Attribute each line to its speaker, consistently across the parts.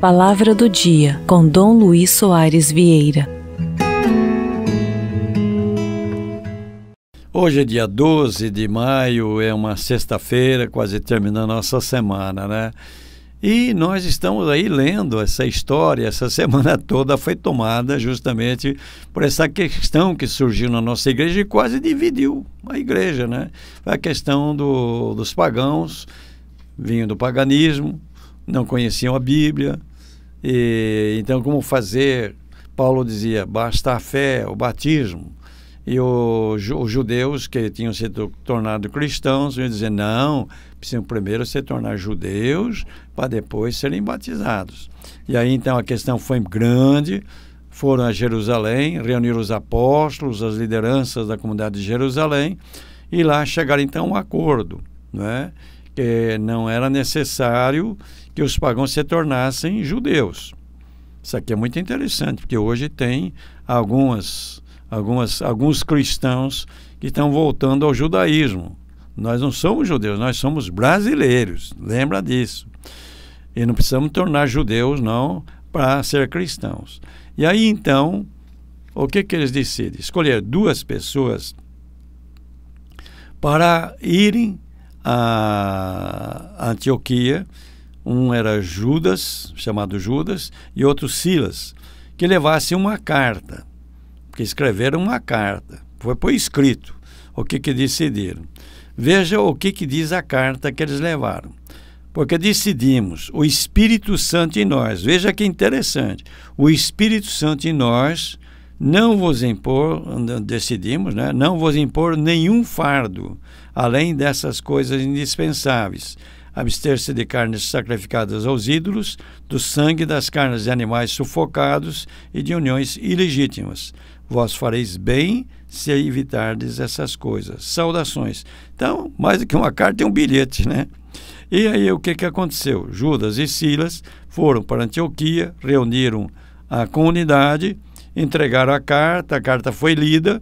Speaker 1: Palavra do dia, com Dom Luiz Soares Vieira.
Speaker 2: Hoje é dia 12 de maio, é uma sexta-feira, quase terminando a nossa semana, né? E nós estamos aí lendo essa história. Essa semana toda foi tomada justamente por essa questão que surgiu na nossa igreja e quase dividiu a igreja, né? A questão dos pagãos, vinham do paganismo, não conheciam a Bíblia, e então como fazer? Paulo dizia, basta a fé, o batismo. E os judeus que tinham se tornado cristãos iam dizer, não, precisam primeiro se tornar judeus para depois serem batizados. E aí então a questão foi grande, foram a Jerusalém, reuniram os apóstolos, as lideranças da comunidade de Jerusalém, e lá chegaram então a um acordo, né? Que não era necessário que os pagãos se tornassem judeus. Isso aqui é muito interessante, porque hoje tem alguns cristãos que estão voltando ao judaísmo. Nós não somos judeus, nós somos brasileiros, lembra disso. E não precisamos tornar judeus, não, para ser cristãos. E aí, então, o que eles decidem? Escolher duas pessoas para irem a Antioquia. Um era Judas, chamado Judas, e outro Silas, que levassem uma carta, que escreveram uma carta, foi por escrito o que decidiram. Veja o que diz a carta que eles levaram. Porque decidimos, o Espírito Santo em nós, veja que interessante, o Espírito Santo em nós não vos impor, decidimos, né? Não vos impor nenhum fardo, além dessas coisas indispensáveis. Abster-se de carnes sacrificadas aos ídolos, do sangue das carnes de animais sufocados e de uniões ilegítimas. Vós fareis bem se evitardes essas coisas. Saudações. Então, mais do que uma carta, é um bilhete, né? E aí, o que aconteceu? Judas e Silas foram para Antioquia, reuniram a comunidade, entregaram a carta foi lida,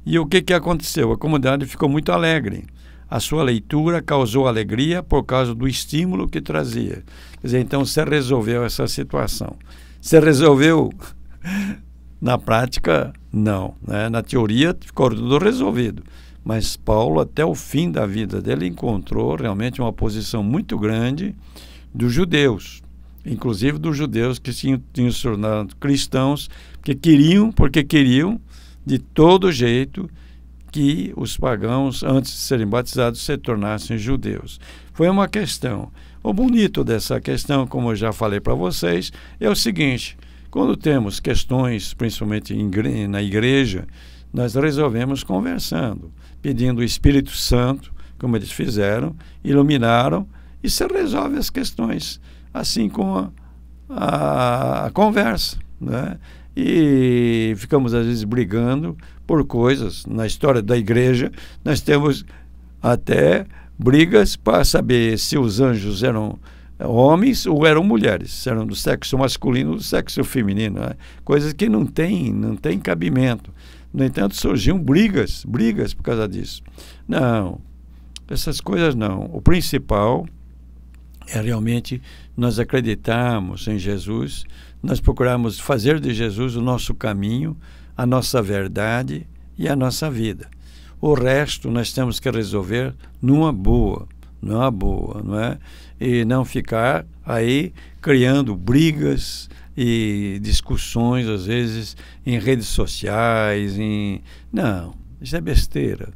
Speaker 2: e o que aconteceu? A comunidade ficou muito alegre. A sua leitura causou alegria por causa do estímulo que trazia. Quer dizer, então, se resolveu essa situação. Se resolveu... Na prática, não, né? Na teoria, ficou tudo resolvido. Mas Paulo, até o fim da vida dele, encontrou realmente uma oposição muito grande dos judeus, inclusive dos judeus que tinham se tornado cristãos, porque queriam, de todo jeito, que os pagãos, antes de serem batizados, se tornassem judeus. Foi uma questão. O bonito dessa questão, como eu já falei para vocês, é o seguinte: quando temos questões, principalmente na igreja, nós resolvemos conversando, pedindo o Espírito Santo, como eles fizeram, iluminaram, e se resolve as questões, assim com a conversa, né? E ficamos, às vezes, brigando por coisas. Na história da igreja, nós temos até brigas para saber se os anjos eram homens ou eram mulheres, se eram do sexo masculino ou do sexo feminino, né? Coisas que não tem cabimento. No entanto, surgiam brigas por causa disso. Não, essas coisas não. O principal é realmente nós acreditarmos em Jesus, nós procurarmos fazer de Jesus o nosso caminho, a nossa verdade e a nossa vida. O resto nós temos que resolver numa boa, não é? E não ficar aí criando brigas e discussões, às vezes, em redes sociais. Não, isso é besteira.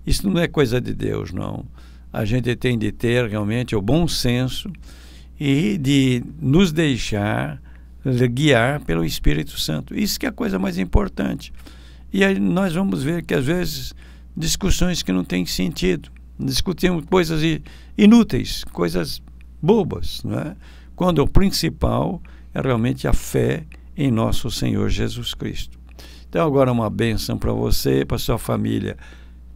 Speaker 2: Isso não é coisa de Deus, não. A gente tem de ter realmente o bom senso e de nos deixar guiar pelo Espírito Santo. Isso que é a coisa mais importante. E aí nós vamos ver que, às vezes, discussões que não têm sentido. Discutimos coisas inúteis, coisas bobas, não é? Quando o principal é realmente a fé em nosso Senhor Jesus Cristo. Então, agora uma bênção para você, para sua família.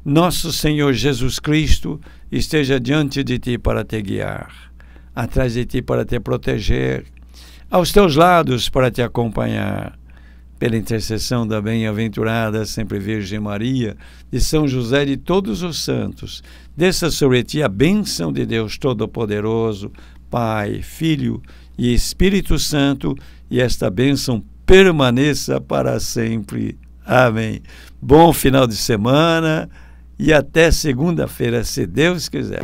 Speaker 2: Nosso Senhor Jesus Cristo esteja diante de ti para te guiar, atrás de ti para te proteger, aos teus lados para te acompanhar. Pela intercessão da bem-aventurada sempre Virgem Maria, de São José e de todos os santos, desça sobre ti a bênção de Deus Todo-Poderoso, Pai, Filho e Espírito Santo, e esta bênção permaneça para sempre. Amém. Bom final de semana e até segunda-feira, se Deus quiser.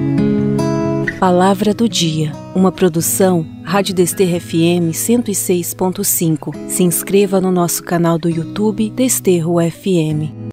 Speaker 1: Palavra do Dia, uma produção Rádio Desterro FM 106.5. Se inscreva no nosso canal do YouTube Desterro FM.